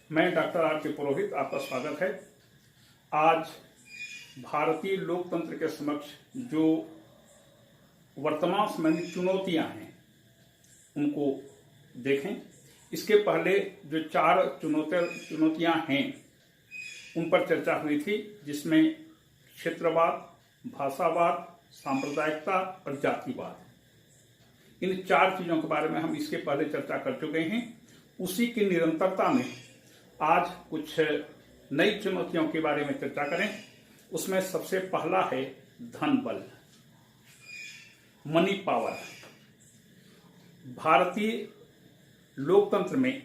मैं doctor R के पुरोहित, आपका स्वागत है। आज भारतीय लोकतंत्र के समक्ष जो वर्तमान समय में चुनौतियां हैं उनको देखें। इसके पहले जो 4 चुनौतियां हैं उन पर चर्चा हुई थी, जिसमें क्षेत्रवाद, भाषावाद, सांप्रदायिकता और जातिवाद। इन 4 चीजों के बारे में हम इसके पहले चर्चा कर चुके हैं। उसी की निरंतरता में आज कुछ नई चुनौतियों के बारे में चर्चा करें। उसमें सबसे पहला है धन बल, मनी पावर। भारतीय लोकतंत्र में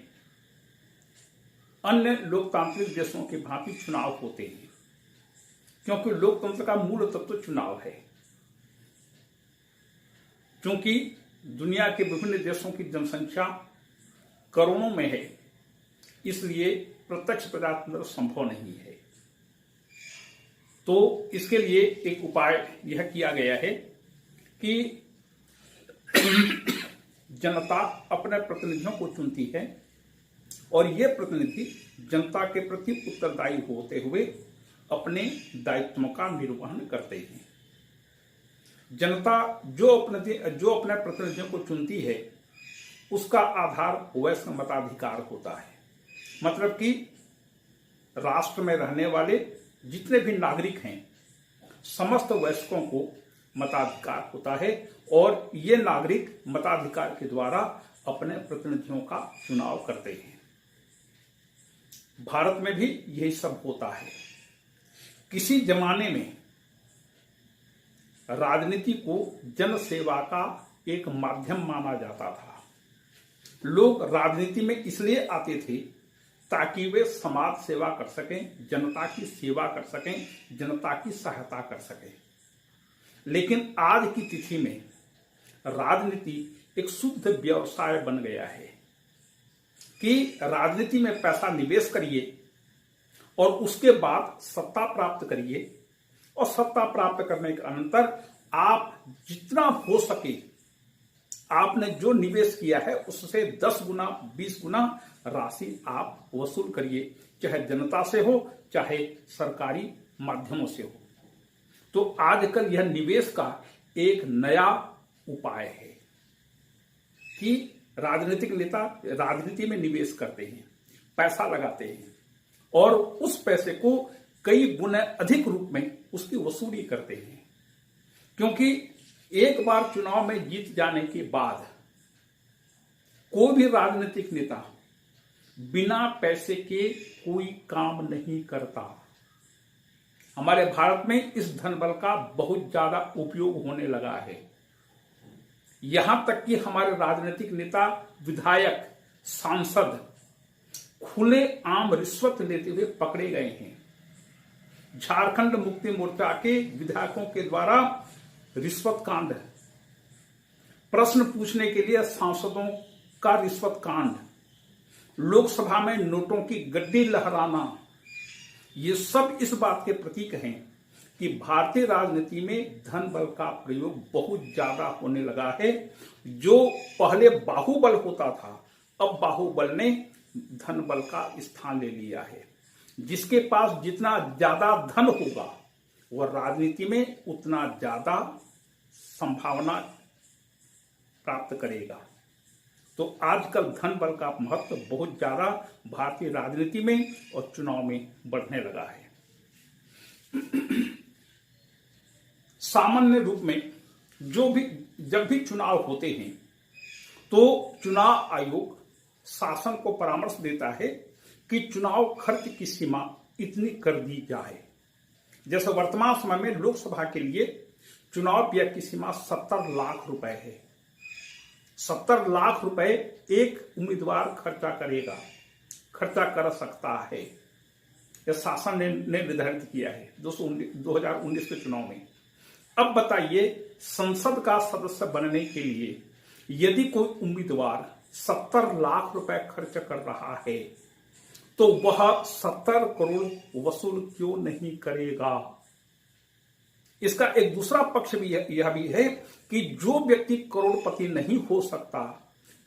अन्य लोकतांत्रिक देशों के भांति चुनाव होते हैं, क्योंकि लोकतंत्र का मूल तत्व चुनाव है। क्योंकि दुनिया के विभिन्न देशों की जनसंख्या करोड़ों में है, इसलिए प्रत्यक्ष प्रजातंत्र संभव नहीं है। तो इसके लिए एक उपाय यह किया गया है कि जनता अपने प्रतिनिधियों को चुनती है और ये प्रतिनिधि जनता के प्रति उत्तरदायी होते हुए अपने दायित्वों का निर्वहन करते हैं। जनता जो अपने प्रतिनिधियों को चुनती है उसका आधार वैश्विक मताधिकार होता है। मतलब कि राष्ट्र में रहने वाले जितने भी नागरिक हैं, समस्त वयस्कों को मताधिकार होता है और ये नागरिक मताधिकार के द्वारा अपने प्रतिनिधियों का चुनाव करते हैं। भारत में भी यही सब होता है। किसी जमाने में राजनीति को जनसेवा का एक माध्यम माना जाता था। लोग राजनीति में इसलिए आते थे ताकि वे समाज सेवा कर सकें, जनता की सेवा कर सकें, जनता की सहायता कर सकें। लेकिन आज की तिथि में राजनीति एक शुद्ध व्यवसाय बन गया है कि राजनीति में पैसा निवेश करिए और उसके बाद सत्ता प्राप्त करिए, और सत्ता प्राप्त करने के अनंतर आप जितना हो सके आपने जो निवेश किया है उससे 10 गुना 20 गुना राशि आप वसूल करिए, चाहे जनता से हो चाहे सरकारी माध्यमों से हो। तो आजकल यह निवेश का एक नया उपाय है कि राजनीतिक नेता राजनीति में निवेश करते हैं, पैसा लगाते हैं और उस पैसे को कई गुना अधिक रूप में उसकी वसूली करते हैं। क्योंकि एक बार चुनाव में जीत जाने के बाद कोई भी राजनीतिक नेता बिना पैसे के कोई काम नहीं करता। हमारे भारत में इस धन बल का बहुत ज्यादा उपयोग होने लगा है। यहां तक कि हमारे राजनीतिक नेता, विधायक, सांसद खुले आम रिश्वत लेते हुए पकड़े गए हैं। झारखंड मुक्ति मोर्चा के विधायकों के द्वारा रिश्वत कांड, प्रश्न पूछने के लिए सांसदों का रिश्वत कांड, लोकसभा में नोटों की गड्डी लहराना, ये सब इस बात के प्रतीक हैं कि भारतीय राजनीति में धन बल का प्रयोग बहुत ज्यादा होने लगा है। जो पहले बाहुबल होता था, अब बाहुबल ने धन बल का स्थान ले लिया है। जिसके पास जितना ज्यादा धन होगा वह राजनीति में उतना ज्यादा संभावना प्राप्त करेगा। तो आजकल धन बल का महत्व बहुत ज्यादा भारतीय राजनीति में और चुनाव में बढ़ने लगा है। सामान्य रूप में जब भी चुनाव होते हैं तो चुनाव आयोग शासन को परामर्श देता है कि चुनाव खर्च की सीमा इतनी कर दी जाए। जैसे वर्तमान समय में लोकसभा के लिए चुनाव व्यय की सीमा 70 लाख रुपए है। 70 लाख रुपए एक उम्मीदवार खर्चा कर सकता है। यह शासन ने निर्धारित किया है 2019 के चुनाव में। अब बताइए, संसद का सदस्य बनने के लिए यदि कोई उम्मीदवार 70 लाख रुपए खर्च कर रहा है तो वह 70 करोड़ वसूल क्यों नहीं करेगा? इसका एक दूसरा पक्ष भी यह भी है कि जो व्यक्ति करोड़पति नहीं हो सकता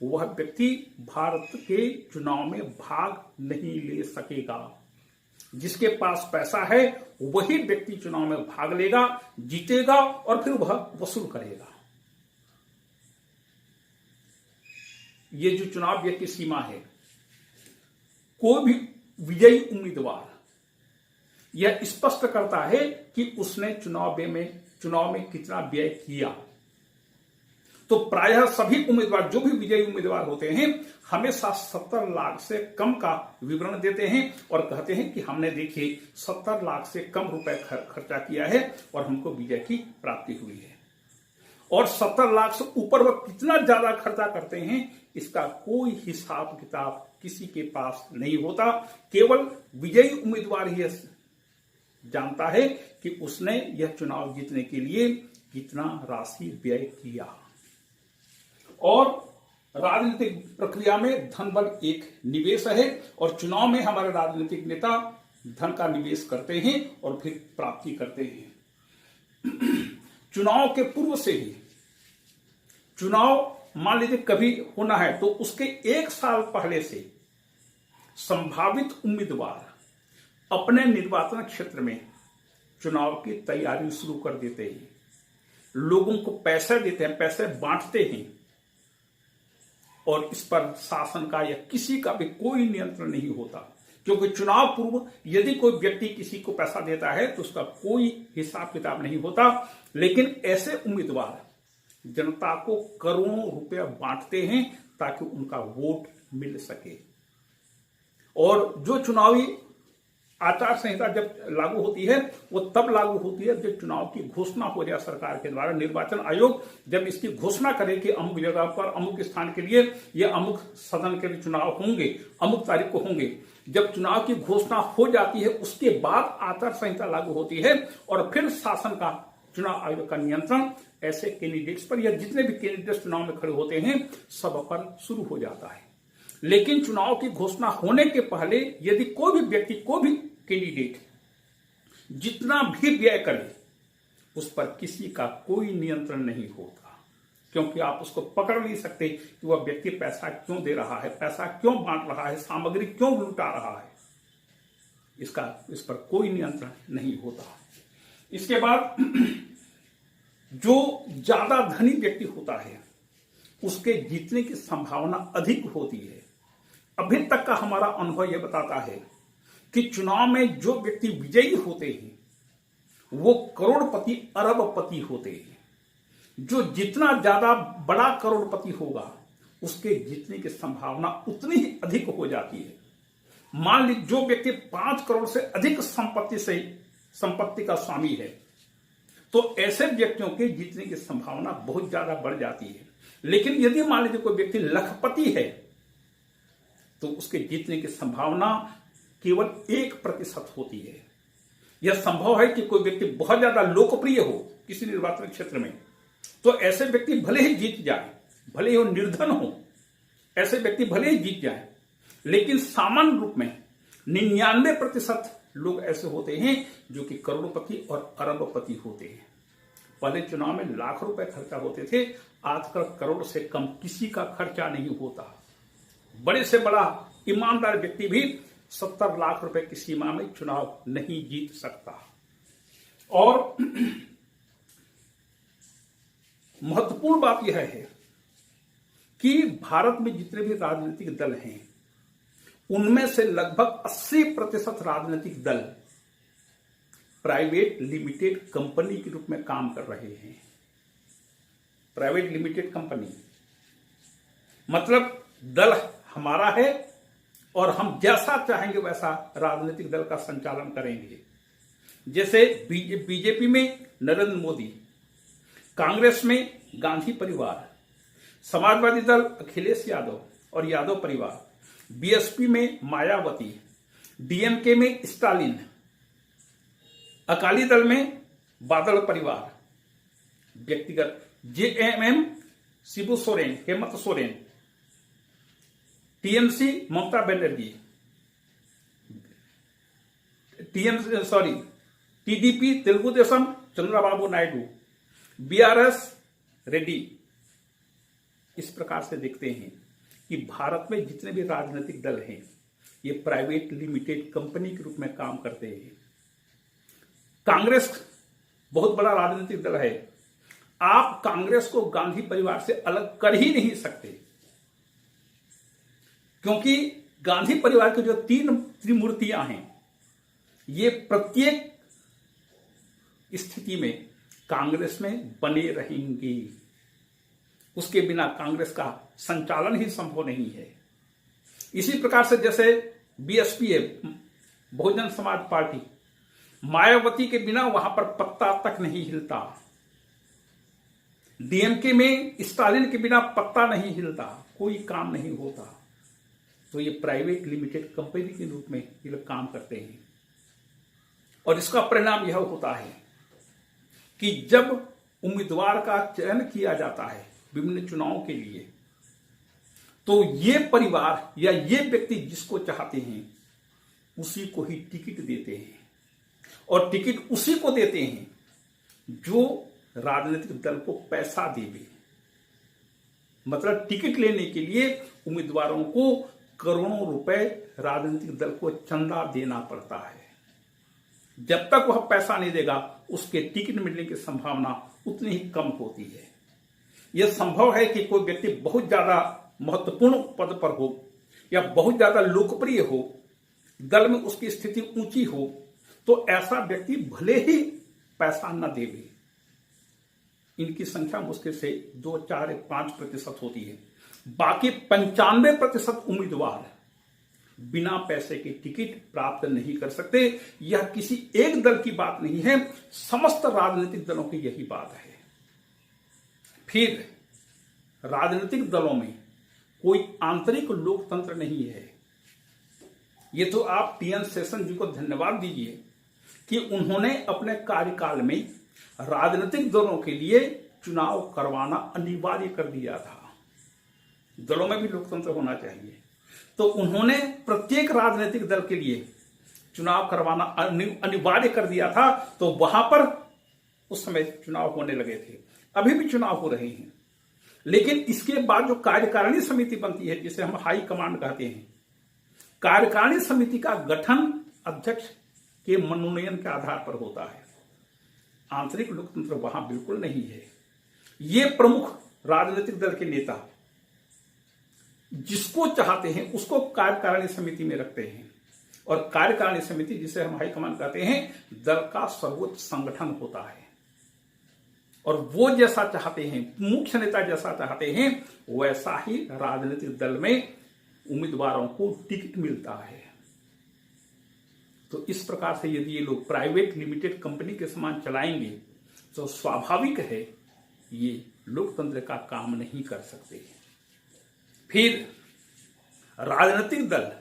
वह व्यक्ति भारत के चुनाव में भाग नहीं ले सकेगा। जिसके पास पैसा है वही व्यक्ति चुनाव में भाग लेगा, जीतेगा और फिर वह वसूल करेगा। ये जो चुनाव व्यय की सीमा है, कोई भी विजयी उम्मीदवार यह स्पष्ट करता है कि उसने चुनाव में कितना व्यय किया। तो प्रायः सभी उम्मीदवार, जो भी विजयी उम्मीदवार होते हैं, हमेशा 70 लाख से कम का विवरण देते हैं और कहते हैं कि हमने देखिए 70 लाख से कम रुपए खर्चा किया है और हमको विजय की प्राप्ति हुई है। और 70 लाख से ऊपर वह कितना ज्यादा खर्चा करते हैं इसका कोई हिसाब किताब किसी के पास नहीं होता। केवल विजयी उम्मीदवार ही जानता है कि उसने यह चुनाव जीतने के लिए कितना राशि व्यय किया। और राजनीतिक प्रक्रिया में धन बल एक निवेश है और चुनाव में हमारे राजनीतिक नेता धन का निवेश करते हैं और फिर प्राप्ति करते हैं। चुनाव के पूर्व से ही, चुनाव मान लीजिए कभी होना है तो उसके 1 साल पहले से संभावित उम्मीदवार अपने निर्वाचन क्षेत्र में चुनाव की तैयारी शुरू कर देते हैं। लोगों को पैसे देते हैं, पैसे बांटते हैं और इस पर शासन का या किसी का भी कोई नियंत्रण नहीं होता। क्योंकि चुनाव पूर्व यदि कोई व्यक्ति किसी को पैसा देता है तो उसका कोई हिसाब किताब नहीं होता। लेकिन ऐसे उम्मीदवार जनता को करोड़ों रुपया बांटते हैं ताकि उनका वोट मिल सके। और जो चुनावी आचार संहिता जब लागू होती है वो तब लागू होती है जब चुनाव की घोषणा हो जाए सरकार के द्वारा। निर्वाचन आयोग जब इसकी घोषणा करे कि अमुक जगह पर अमुक स्थान के लिए या अमुक सदन के लिए चुनाव होंगे, अमुक तारीख को होंगे, जब चुनाव की घोषणा हो जाती है उसके बाद आचार संहिता लागू होती है और फिर शासन का, चुनाव आयोग का नियंत्रण ऐसे कैंडिडेट्स पर या जितने भी कैंडिडेट्स चुनाव में खड़े होते हैं सब पर शुरू हो जाता है। लेकिन चुनाव की घोषणा होने के पहले यदि कोई भी व्यक्ति, कोई भी कैंडिडेट जितना भी व्यय करे उस पर किसी का कोई नियंत्रण नहीं होता। क्योंकि आप उसको पकड़ नहीं सकते कि वह व्यक्ति पैसा क्यों दे रहा है, पैसा क्यों बांट रहा है, सामग्री क्यों लुटा रहा है। इस पर कोई नियंत्रण नहीं होता। इसके बाद जो ज्यादा धनी व्यक्ति होता है उसके जीतने की संभावना अधिक होती है। अभी तक का हमारा अनुभव यह बताता है कि चुनाव में जो व्यक्ति विजयी होते हैं वो करोड़पति, अरबपति होते हैं। जो जितना ज्यादा बड़ा करोड़पति होगा उसके जीतने की संभावना उतनी ही अधिक हो जाती है। मान लीजिए जो व्यक्ति 5 करोड़ से अधिक संपत्ति का स्वामी है तो ऐसे व्यक्तियों के जीतने की संभावना बहुत ज्यादा बढ़ जाती है। लेकिन यदि मान लीजिए कोई व्यक्ति लखपति है तो उसके जीतने की संभावना केवल 1% होती है। यह संभव है कि कोई व्यक्ति बहुत ज्यादा लोकप्रिय हो किसी निर्वाचन क्षेत्र में तो ऐसे व्यक्ति भले ही जीत जाए, भले ही वो निर्धन हो, ऐसे व्यक्ति भले ही जीत जाए, लेकिन सामान्य रूप में 99% लोग ऐसे होते हैं जो कि करोड़पति और अरबपति होते हैं। पहले चुनाव में लाख रुपए खर्चा होते थे, आजकल करोड़ से कम किसी का खर्चा नहीं होता। बड़े से बड़ा ईमानदार व्यक्ति भी 70 लाख रुपए की सीमा में चुनाव नहीं जीत सकता। और महत्वपूर्ण बात यह है कि भारत में जितने भी राजनीतिक दल हैं उनमें से लगभग 80% राजनीतिक दल प्राइवेट लिमिटेड कंपनी के रूप में काम कर रहे हैं। प्राइवेट लिमिटेड कंपनी मतलब दल हमारा है और हम जैसा चाहेंगे वैसा राजनीतिक दल का संचालन करेंगे। जैसे बीजेपी में नरेंद्र मोदी, कांग्रेस में गांधी परिवार, समाजवादी दल अखिलेश यादव और यादव परिवार, बीएसपी में मायावती, डीएमके में स्टालिन, अकाली दल में बादल परिवार, व्यक्तिगत JMM Shibu Soren, Hemant Soren, TMC Mamata Banerjee, TDP Telugu Desam Chandrababu Naidu, BRS Reddy. इस प्रकार से देखते हैं कि भारत में जितने भी राजनीतिक दल हैं ये प्राइवेट लिमिटेड कंपनी के रूप में काम करते हैं। कांग्रेस बहुत बड़ा राजनीतिक दल है, आप कांग्रेस को गांधी परिवार से अलग कर ही नहीं सकते, क्योंकि गांधी परिवार की जो 3 त्रिमूर्तियां हैं ये प्रत्येक स्थिति में कांग्रेस में बने रहेंगे। उसके बिना कांग्रेस का संचालन ही संभव नहीं है। इसी प्रकार से जैसे बीएसपी है, बहुजन समाज पार्टी, मायावती के बिना वहां पर पत्ता तक नहीं हिलता। डीएमके में स्टालिन के बिना पत्ता नहीं हिलता, कोई काम नहीं होता। तो ये प्राइवेट लिमिटेड कंपनी के रूप में ये लोग काम करते हैं और इसका परिणाम यह होता है कि जब उम्मीदवार का चयन किया जाता है विभिन्न चुनावों के लिए, तो ये परिवार या ये व्यक्ति जिसको चाहते हैं उसी को ही टिकट देते हैं और टिकट उसी को देते हैं जो राजनीतिक दल को पैसा देवे। मतलब टिकट लेने के लिए उम्मीदवारों को करोड़ों रुपए राजनीतिक दल को चंदा देना पड़ता है। जब तक वह पैसा नहीं देगा उसके टिकट मिलने की संभावना उतनी ही कम होती है। यह संभव है कि कोई व्यक्ति बहुत ज्यादा महत्वपूर्ण पद पर हो या बहुत ज्यादा लोकप्रिय हो, दल में उसकी स्थिति ऊंची हो, तो ऐसा व्यक्ति भले ही पैसा न देवे। इनकी संख्या मुश्किल से 2, 4, 5% होती है। बाकी 95% उम्मीदवार बिना पैसे के टिकट प्राप्त नहीं कर सकते। यह किसी एक दल की बात नहीं है, समस्त राजनीतिक दलों की यही बात है। फिर राजनीतिक दलों में कोई आंतरिक लोकतंत्र नहीं है। ये तो आप टीएन शेषन जी को धन्यवाद दीजिए कि उन्होंने अपने कार्यकाल में राजनीतिक दलों के लिए चुनाव करवाना अनिवार्य कर दिया था। दलों में भी लोकतंत्र होना चाहिए, तो उन्होंने प्रत्येक राजनीतिक दल के लिए चुनाव करवाना अनिवार्य कर दिया था। तो वहां पर उस समय चुनाव होने लगे थे, अभी भी चुनाव हो रहे हैं। लेकिन इसके बाद जो कार्यकारिणी समिति बनती है, जिसे हम हाई कमांड कहते हैं, कार्यकारिणी समिति का गठन अध्यक्ष के मनोनयन के आधार पर होता है। आंतरिक लोकतंत्र वहां बिल्कुल नहीं है। ये प्रमुख राजनीतिक दल के नेता जिसको चाहते हैं उसको कार्यकारिणी समिति में रखते हैं और कार्यकारिणी समिति, जिसे हम हाईकमान कहते हैं, दल का सर्वोच्च संगठन होता है और वो जैसा चाहते हैं, मुख्य नेता जैसा चाहते हैं, वैसा ही राजनीतिक दल में उम्मीदवारों को टिकट मिलता है। तो इस प्रकार से यदि ये लोग प्राइवेट लिमिटेड कंपनी के समान चलाएंगे तो स्वाभाविक है ये लोकतंत्र का काम नहीं कर सकते। फिर राजनीतिक दल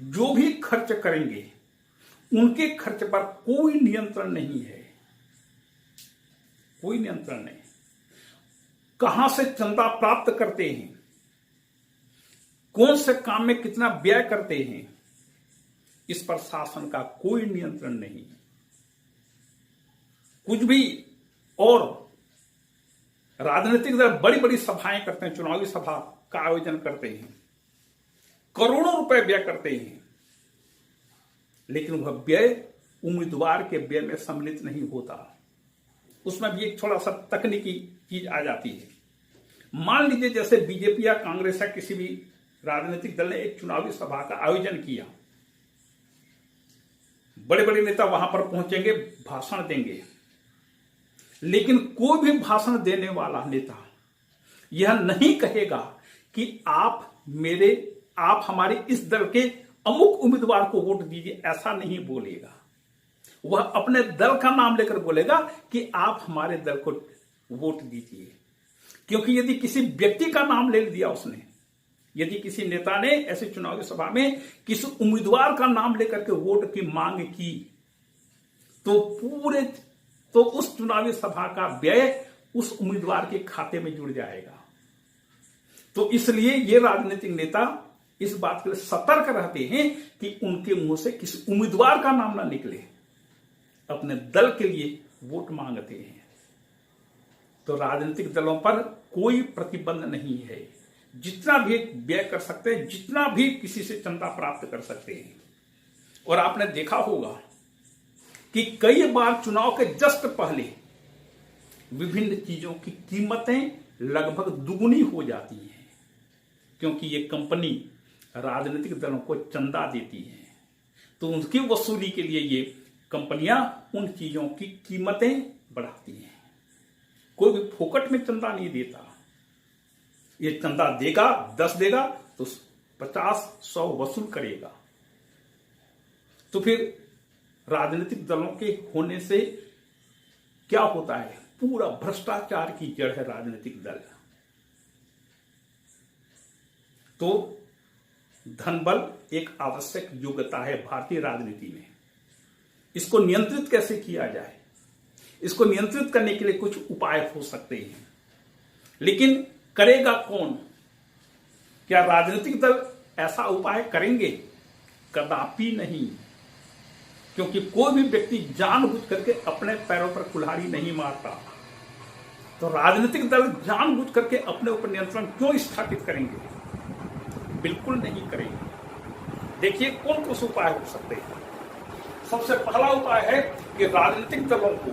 जो भी खर्च करेंगे उनके खर्च पर कोई नियंत्रण नहीं है, कोई नियंत्रण नहीं। कहां से चंदा प्राप्त करते हैं, कौन से काम में कितना व्यय करते हैं, इस पर शासन का कोई नियंत्रण नहीं। कुछ भी, और राजनीतिक दल बड़ी बड़ी सभाएं करते हैं, चुनावी सभा का आयोजन करते हैं, करोड़ों रुपए व्यय करते हैं, लेकिन वह व्यय उम्मीदवार के व्यय में सम्मिलित नहीं होता। उसमें भी एक थोड़ा सा तकनीकी चीज आ जाती है। मान लीजिए जैसे बीजेपी या कांग्रेस या किसी भी राजनीतिक दल ने एक चुनावी सभा का आयोजन किया, बड़े बड़े नेता वहां पर पहुंचेंगे, भाषण देंगे, लेकिन कोई भी भाषण देने वाला नेता यह नहीं कहेगा कि आप हमारे इस दल के अमुक उम्मीदवार को वोट दीजिए, ऐसा नहीं बोलेगा। वह अपने दल का नाम लेकर बोलेगा कि आप हमारे दल को वोट दीजिए। क्योंकि यदि किसी व्यक्ति का नाम ले लिया उसने, यदि किसी नेता ने ऐसी चुनावी सभा में किसी उम्मीदवार का नाम लेकर के वोट की मांग की, तो उस चुनावी सभा का व्यय उस उम्मीदवार के खाते में जुड़ जाएगा। तो इसलिए ये राजनीतिक नेता इस बात के लिए सतर्क रहते हैं कि उनके मुंह से किसी उम्मीदवार का नाम ना निकले, अपने दल के लिए वोट मांगते हैं। तो राजनीतिक दलों पर कोई प्रतिबंध नहीं है, जितना भी व्यय कर सकते हैं, जितना भी किसी से चंदा प्राप्त कर सकते हैं। और आपने देखा होगा कि कई बार चुनाव के जस्ट पहले विभिन्न चीजों की कीमतें लगभग दुगुनी हो जाती हैं, क्योंकि ये कंपनी राजनीतिक दलों को चंदा देती है, तो उनकी वसूली के लिए ये कंपनियां उन चीजों की कीमतें बढ़ाती हैं। कोई भी फोकट में चंदा नहीं देता। ये चंदा देगा, 10 देगा तो 50-100 वसूल करेगा। तो फिर राजनीतिक दलों के होने से क्या होता है? पूरा भ्रष्टाचार की जड़ है राजनीतिक दल। तो धन बल एक आवश्यक योग्यता है भारतीय राजनीति में। इसको नियंत्रित कैसे किया जाए? इसको नियंत्रित करने के लिए कुछ उपाय हो सकते हैं, लेकिन करेगा कौन? क्या राजनीतिक दल ऐसा उपाय करेंगे? कदापि नहीं, क्योंकि कोई भी व्यक्ति जानबूझ करके अपने पैरों पर कुल्हाड़ी नहीं मारता। तो राजनीतिक दल जानबूझ करके अपने ऊपर नियंत्रण क्यों स्थापित करेंगे? बिल्कुल नहीं करेंगे। देखिए कौन कौन से उपाय हो सकते हैं। सबसे पहला उपाय है कि राजनीतिक दलों को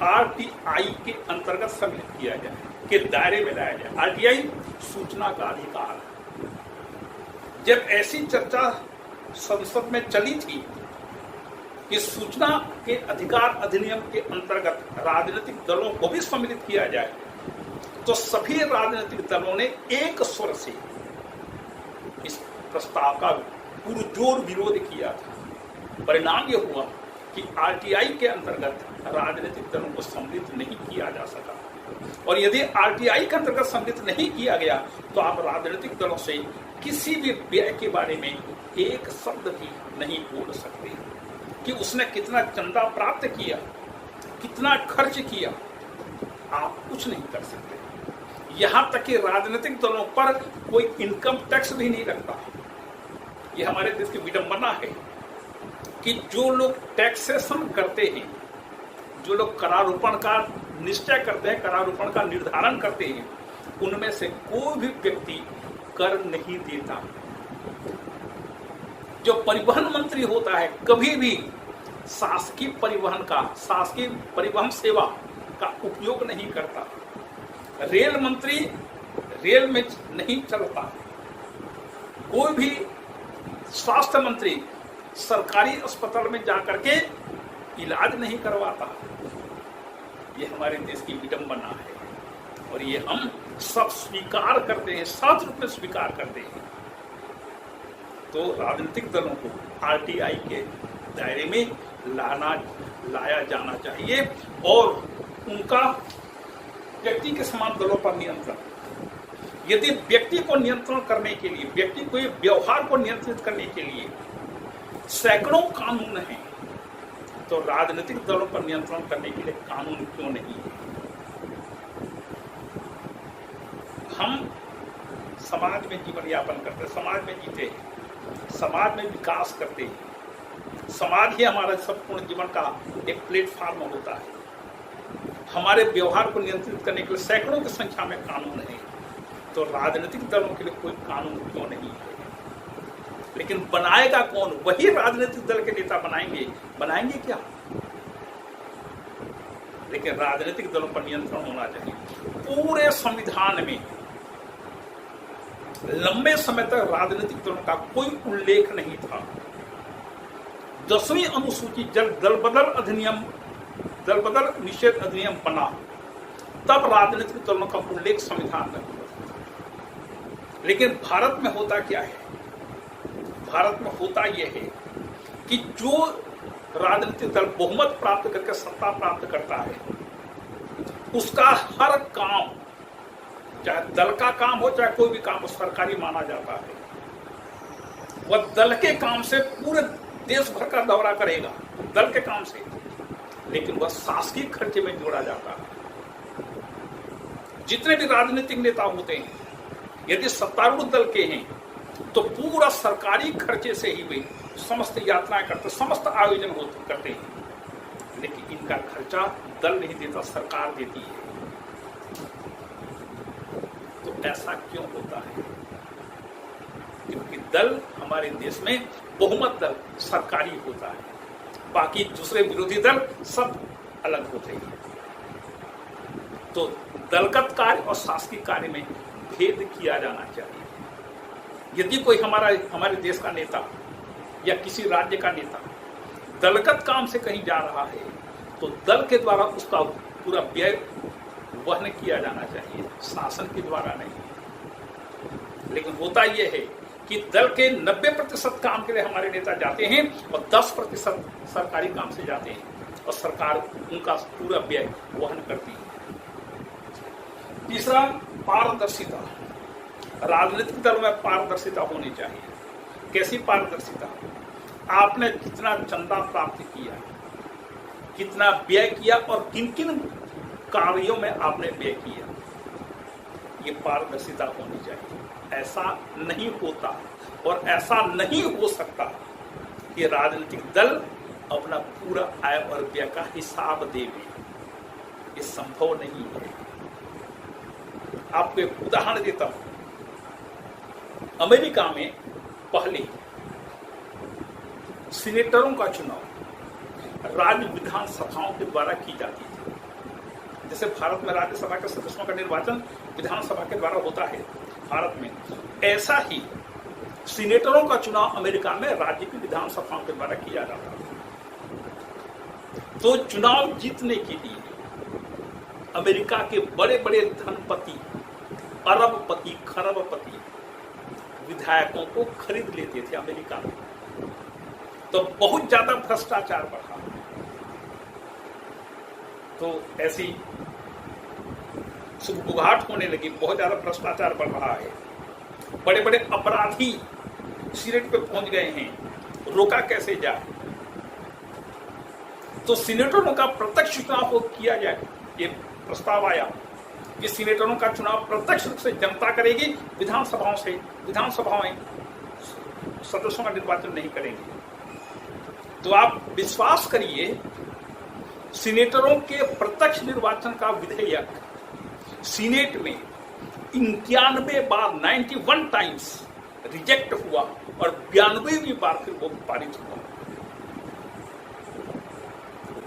आरटीआई के अंतर्गत सम्मिलित किया जाए, के दायरे में लाया जाए। आरटीआई सूचना का अधिकार। जब ऐसी चर्चा संसद में चली थी कि सूचना के अधिकार अधिनियम के अंतर्गत राजनीतिक दलों को भी सम्मिलित किया जाए, तो सभी राजनीतिक दलों ने एक स्वर से इस प्रस्ताव का पुरजोर विरोध किया था। परिणाम यह हुआ कि आरटीआई के अंतर्गत राजनीतिक दलों को सम्मिलित नहीं किया जा सका। और यदि आरटीआई के अंतर्गत सम्मिलित नहीं किया गया तो आप राजनीतिक दलों से किसी भी व्यय के बारे में एक शब्द भी नहीं बोल सकते कि उसने कितना चंदा प्राप्त किया, कितना खर्च किया। आप कुछ नहीं कर सकते। यहां तक कि राजनीतिक दलों पर कोई इनकम टैक्स भी नहीं लगता। यह हमारे देश की विडंबना है कि जो लोग टैक्सेशन करते हैं, जो लोग करारोपण का निश्चय करते हैं, करारोपण का निर्धारण करते हैं, उनमें से कोई भी व्यक्ति कर नहीं देता। जो परिवहन मंत्री होता है कभी भी शासकीय परिवहन सेवा का उपयोग नहीं करता। रेल मंत्री रेल में नहीं चलता। कोई भी स्वास्थ्य मंत्री सरकारी अस्पताल में जाकर के इलाज नहीं करवाता। ये हमारे देश की विडंबना है और ये हम सब स्वीकार करते हैं, साथ रूप में स्वीकार करते हैं। तो राजनीतिक दलों को आरटीआई के दायरे में लाया जाना चाहिए और उनका व्यक्ति के समान दलों पर नियंत्रण। यदि व्यक्ति को नियंत्रण करने के लिए, व्यक्ति को व्यवहार को नियंत्रित करने के लिए सैकड़ों कानून हैं, तो राजनीतिक दलों पर नियंत्रण करने के लिए कानून क्यों नहीं है? हम समाज में जीवन यापन करते हैं, समाज में जीते हैं, समाज में विकास करते हैं। समाज ही हमारा संपूर्ण जीवन का एक प्लेटफॉर्म होता है। हमारे व्यवहार को नियंत्रित करने के लिए सैकड़ों की संख्या में कानून है, तो राजनीतिक दलों के लिए कोई कानून क्यों नहीं है? लेकिन बनाएगा कौन? वही राजनीतिक दल के नेता बनाएंगे क्या? लेकिन राजनीतिक दलों पर नियंत्रण होना चाहिए। पूरे संविधान में लंबे समय तक राजनीतिक दलों का कोई उल्लेख नहीं था। 10वीं अनुसूची जब दल बदल निषेध अधिनियम बना, तब राजनीतिक दलों का उल्लेख संविधान में हुआ। लेकिन भारत में होता क्या है? भारत में होता यह है कि जो राजनीतिक दल बहुमत प्राप्त करके सत्ता प्राप्त करता है, उसका हर काम, चाहे दल का काम हो चाहे कोई भी काम हो, सरकारी माना जाता है। वह दल के काम से पूरे देश भर का दौरा करेगा, दल के काम से, लेकिन वह शासकीय खर्चे में जोड़ा जाता है। जितने भी राजनीतिक नेता होते हैं, यदि सत्तारूढ़ दल के हैं, तो पूरा सरकारी खर्चे से ही वे समस्त यात्राएं करते, समस्त आयोजन करते हैं। लेकिन इनका खर्चा दल नहीं देता, सरकार देती है। तो ऐसा क्यों होता है? क्योंकि दल हमारे देश में बहुमत दल सरकारी होता है, बाकी दूसरे विरोधी दल सब अलग होते हैं। तो दलगत कार्य और शासकीय कार्य में भेद किया जाना चाहिए। यदि कोई हमारे देश का नेता या किसी राज्य का नेता दलगत काम से कहीं जा रहा है तो दल के द्वारा उसका पूरा व्यय वहन किया जाना चाहिए, शासन के द्वारा नहीं। लेकिन होता यह है कि दल के 90% काम के लिए हमारे नेता जाते हैं और 10% सरकारी काम से जाते हैं और सरकार उनका पूरा व्यय वहन करती है। तीसरा, पारदर्शिता। राजनीतिक दल में पारदर्शिता होनी चाहिए। कैसी पारदर्शिता? आपने कितना चंदा प्राप्त किया, कितना व्यय किया और किन किन कार्यों में आपने व्यय किया, ये पारदर्शिता होनी चाहिए। ऐसा नहीं होता और ऐसा नहीं हो सकता कि राजनीतिक दल अपना पूरा आय और व्यय का हिसाब देवे, ये संभव नहीं है। आपको एक उदाहरण देता हूं। अमेरिका में पहले सीनेटरों का चुनाव राज्य विधानसभाओं के द्वारा की जाती थी। जैसे भारत में राज्यसभा के सदस्यों का निर्वाचन विधानसभा के द्वारा होता है भारत में, ऐसा ही सीनेटरों का चुनाव अमेरिका में राज्य की विधानसभाओं के द्वारा किया जाता है। तो चुनाव जीतने के लिए अमेरिका के बड़े बड़े धनपति, अरबपति, खरबपति विधायकों को खरीद लेते थे अमेरिका में। तो बहुत ज्यादा भ्रष्टाचार बढ़ा। तो ऐसी सुगबुगाहट होने लगी, बहुत ज्यादा भ्रष्टाचार बढ़ रहा है, बड़े बड़े अपराधी सीनेट पे पहुंच गए हैं, रोका कैसे जाए? तो सीनेटरों का प्रत्यक्ष चुनाव किया जाए, ये प्रस्ताव आया कि सीनेटरों का चुनाव प्रत्यक्ष रूप से जनता करेगी, विधानसभाओं सदस्यों का निर्वाचन नहीं करेंगे। तो आप विश्वास करिए, सीनेटरों के प्रत्यक्ष निर्वाचन का विधेयक सीनेट में 91 बार 91 टाइम्स रिजेक्ट हुआ और 92वीं बार फिर वो पारित हुआ।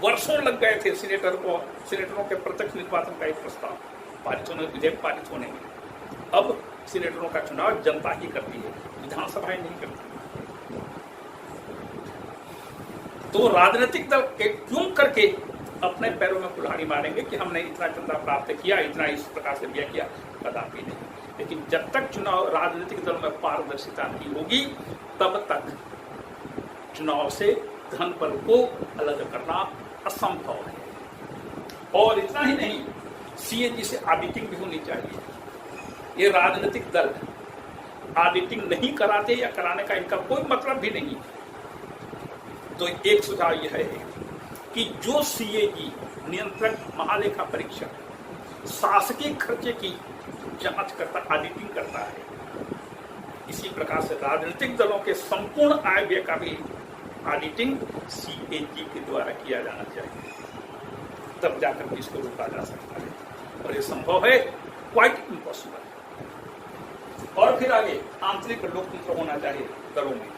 वर्षों लग गए थे सीनेटरों के प्रत्यक्ष निर्वाचन का एक प्रस्ताव पारित होने, विधेयक पारित होने में। अब सीनेटरों का चुनाव जनता ही करती है, विधानसभाएं नहीं करती। तो राजनीतिक दल के क्यों करके अपने पैरों में कुल्हाड़ी मारेंगे कि हमने इतना चंदा प्राप्त किया, इतना इस प्रकार से व्यय किया? कदापि नहीं। लेकिन जब तक चुनाव राजनीतिक दल में पारदर्शिता नहीं होगी, तब तक चुनाव से धन बल को अलग करना असंभव है। और इतना ही नहीं, सीएजी से ऑडिटिंग भी होनी चाहिए। ये राजनीतिक दल ऑडिटिंग नहीं कराते या कराने का इनका कोई मतलब भी नहीं। तो एक सुझाव यह है कि जो सीएजी नियंत्रक, महालेखा परीक्षक शासकीय खर्चे की जांच करता, ऑडिटिंग करता है, इसी प्रकार से राजनीतिक दलों के संपूर्ण आय व्यय का भी ऑडिटिंग सीएजी के द्वारा किया जाना चाहिए। तब जाकर इसको रोका जा सकता है, और ये संभव है, क्वाइट इम्पॉसिबल। और फिर आगे आंतरिक लोकतंत्र होना चाहिए दलों में।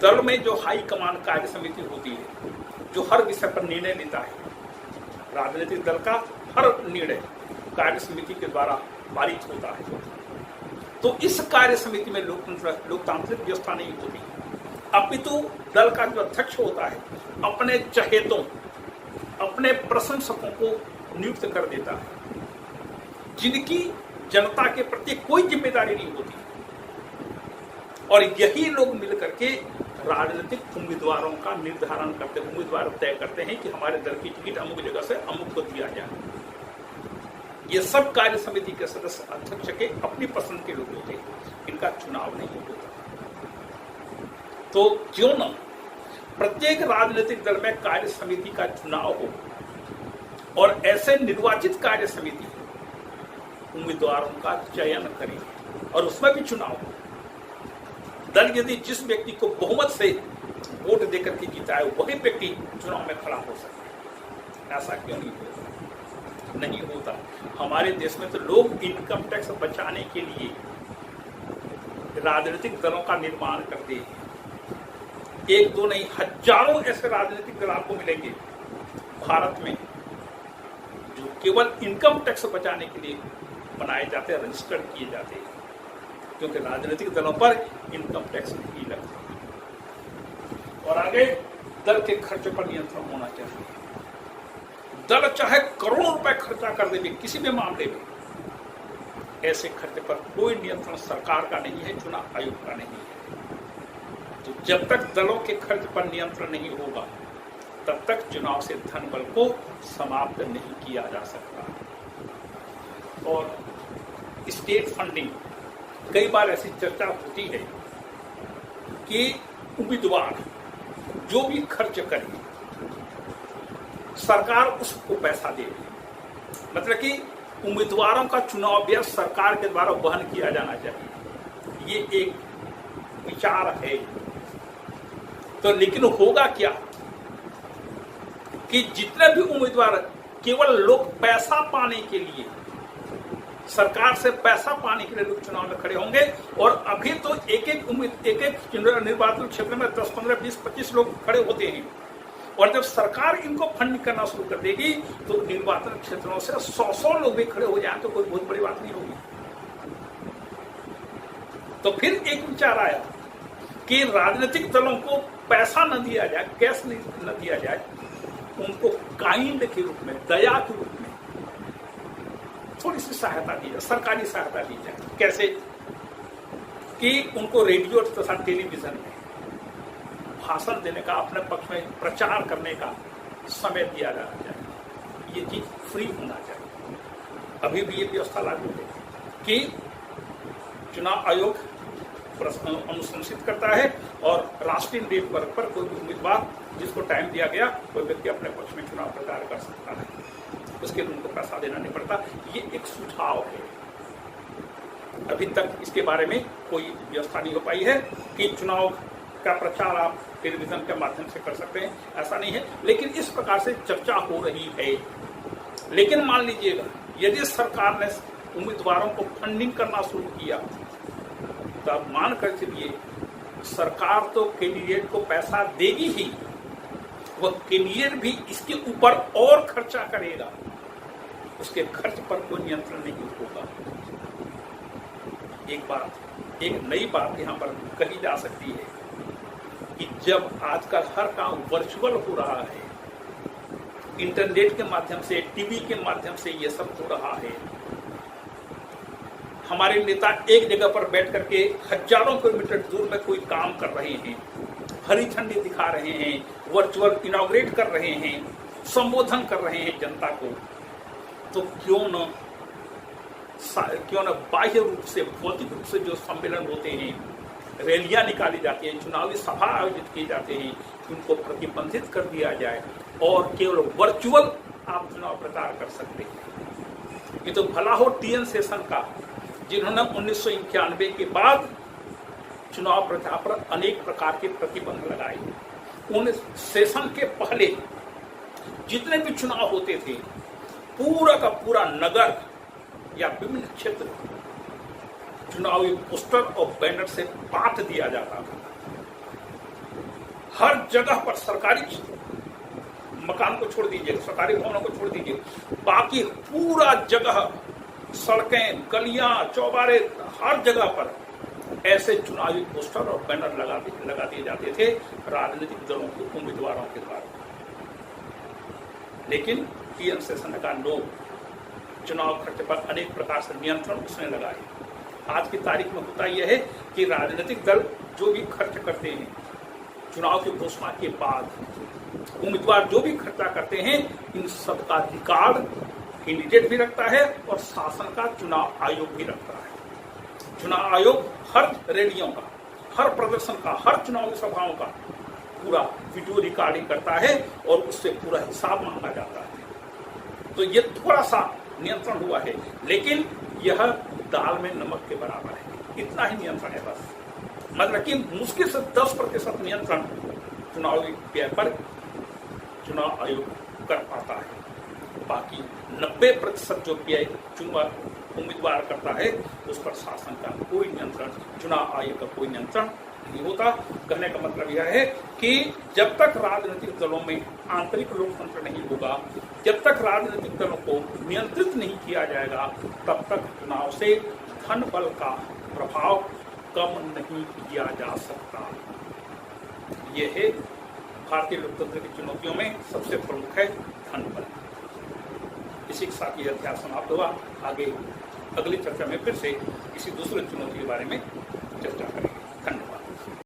दल में जो हाई कमान कार्य समिति होती है, जो हर विषय पर निर्णय लेता है, राजनीतिक दल का हर निर्णय कार्य समिति के द्वारा पारित होता है। तो इस कार्य समिति में लोकतांत्रिक व्यवस्था नहीं होती, अपितु दल का जो अध्यक्ष होता है अपने चहेतों, अपने प्रशंसकों को नियुक्त कर देता है, जिनकी जनता के प्रति कोई जिम्मेदारी नहीं होती। और यही लोग मिलकर के राजनीतिक उम्मीदवारों का निर्धारण करते, उम्मीदवार तय करते हैं कि हमारे दल की टिकट अमुक जगह से अमुक को दिया जाए। ये सब कार्य समिति के सदस्य अध्यक्ष के अपनी पसंद के लोग होते हैं, इनका चुनाव नहीं होता। तो क्यों न प्रत्येक राजनीतिक दल में कार्य समिति का चुनाव हो और ऐसे निर्वाचित कार्य समिति उम्मीदवारों का चयन करे और उसमें भी चुनाव हो। दल यदि जिस व्यक्ति को बहुमत से वोट देकर के जीता है, वही व्यक्ति चुनाव में खड़ा हो सकता है। ऐसा क्यों नहीं होगा? नहीं होता। हमारे देश में तो लोग इनकम टैक्स बचाने के लिए राजनीतिक दलों का निर्माण करते हैं। एक दो नहीं, हजारों ऐसे राजनीतिक दल आपको मिलेंगे भारत में जो केवल इनकम टैक्स बचाने के लिए बनाए जाते हैं, रजिस्टर्ड किए जाते हैं, क्योंकि राजनीतिक दलों पर इनकम टैक्स नहीं लगता। और आगे दल के खर्चे पर नियंत्रण होना चाहिए। दल चाहे करोड़ों रुपए खर्चा कर दे किसी भी मामले में, ऐसे खर्चे पर कोई नियंत्रण सरकार का नहीं है, चुनाव आयोग का नहीं है। तो जब तक दलों के खर्च पर नियंत्रण नहीं होगा तब तक चुनाव से धन बल को समाप्त नहीं किया जा सकता। और स्टेट फंडिंग, कई बार ऐसी चर्चा होती है कि उम्मीदवार जो भी खर्च करे सरकार उसको पैसा दे, मतलब कि उम्मीदवारों का चुनाव व्यय सरकार के द्वारा वहन किया जाना चाहिए, ये एक विचार है। तो लेकिन होगा क्या कि जितने भी उम्मीदवार केवल लोग पैसा पाने के लिए, सरकार से पैसा पाने के लिए लोग चुनाव में खड़े होंगे। और अभी तो एक एक निर्वाचन क्षेत्र में 10, 15, 20, 25 लोग खड़े होते हैं, और जब सरकार इनको फंड करना शुरू कर देगी तो निर्वाचन क्षेत्रों से 100 लोग भी खड़े हो जाए तो कोई बहुत बड़ी बात नहीं होगी। तो फिर एक विचार आया कि राजनीतिक दलों को पैसा न दिया जाए, कैश न दिया जाए, उनको काइंड के रूप में, दया के रूप में थोड़ी सी सहायता दी जाए, सरकारी सहायता दी जाए। कैसे कि उनको रेडियो तथा टेलीविजन में भाषण देने का, अपने पक्ष में प्रचार करने का समय दिया जाना चाहिए, ये चीज फ्री होना चाहिए। अभी भी ये व्यवस्था लागू है कि चुनाव आयोग अनुशंसित करता है और राष्ट्रीय नेटवर्क पर कोई भी उम्मीदवार जिसको टाइम दिया गया कोई व्यक्ति अपने पक्ष में चुनाव प्रचार कर सकता है, उसके लिए उनको पैसा देना नहीं पड़ता। ये एक सुझाव है, अभी तक इसके बारे में कोई व्यवस्था नहीं हो पाई है कि चुनाव का प्रचार आप टेलीविजन के माध्यम से कर सकते हैं, ऐसा नहीं है। लेकिन इस प्रकार से चर्चा हो रही है। लेकिन मान लीजिएगा यदि सरकार ने उम्मीदवारों को फंडिंग करना शुरू किया तब मान कर चलिए सरकार तो कैंडिडेट को पैसा देगी ही, वह कैंडिडेट भी इसके ऊपर और खर्चा करेगा, उसके खर्च पर कोई नियंत्रण नहीं होगा। एक नई बात यहां पर कही जा सकती है कि जब आजकल हर काम वर्चुअल हो रहा है, इंटरनेट के माध्यम से, टीवी के माध्यम से ये सब हो रहा है, हमारे नेता एक जगह पर बैठ करके हजारों किलोमीटर दूर में कोई काम कर रहे हैं, हरी झंडी दिखा रहे हैं, वर्चुअल इनॉग्रेट कर रहे हैं, संबोधन कर रहे हैं जनता को, तो क्यों न बाह्य रूप से, भौतिक रूप से जो सम्मेलन होते हैं, रैलियां निकाली जाती हैं, चुनावी सभा आयोजित किए जाते हैं, उनको प्रतिबंधित कर दिया जाए और केवल वर्चुअल आप चुनाव प्रचार कर सकते हैं। ये तो भला हो टीएन शेषन का, जिन्होंने 1991 के बाद चुनाव प्रचार पर अनेक प्रकार के प्रतिबंध लगाए। उन सेशन के पहले जितने भी चुनाव होते थे, पूरा का पूरा नगर या विभिन्न क्षेत्र चुनावी पोस्टर और बैनर से पाट दिया जाता था। हर जगह पर सरकारी मकान को छोड़ दीजिए, सरकारी भवनों को छोड़ दीजिए, बाकी पूरा जगह, सड़कें, गलियां, चौबारे, हर जगह पर ऐसे चुनावी पोस्टर और बैनर लगा दिए जाते थे राजनीतिक दलों के उम्मीदवारों के द्वारा। लेकिन टीएन शेषन का लोग चुनाव खर्च पर अनेक प्रकार से नियंत्रण उसने लगाए। आज की तारीख में होता यह है कि राजनीतिक दल जो भी खर्च करते हैं, चुनाव की घोषणा के बाद उम्मीदवार जो भी खर्चा करते हैं, इन सबका रिकॉर्ड कैंडिडेट भी रखता है और शासन का चुनाव आयोग भी रखता है। चुनाव आयोग हर रैलियों का, हर प्रदर्शन का, हर चुनावी सभाओं का पूरा वीडियो रिकॉर्डिंग करता है और उससे पूरा हिसाब मांगा जाता है। तो ये थोड़ा सा नियंत्रण हुआ है, लेकिन यह दाल में नमक के बराबर है, इतना ही नियंत्रण है बस। मतलब कि मुश्किल से 10% नियंत्रण चुनावी व्यय पर चुनाव आयोग कर पाता है। बाकी 90% जो चुनाव उम्मीदवार करता है उस पर शासन का कोई नियंत्रण, चुनाव आयोग का कोई नियंत्रण नहीं होता। कहने का मतलब यह है कि जब तक राजनीतिक दलों में आंतरिक लोकतंत्र नहीं होगा, जब तक राजनीतिक दलों को नियंत्रित नहीं किया जाएगा, तब तक चुनाव से धन बल का प्रभाव कम नहीं किया जा सकता। यह है भारतीय लोकतंत्र की चुनौतियों में सबसे प्रमुख है धन बल। इसी के साथ यह अध्याय समाप्त हुआ। आगे अगली चर्चा में फिर से किसी दूसरे चुनौती के बारे में चर्चा करेंगे।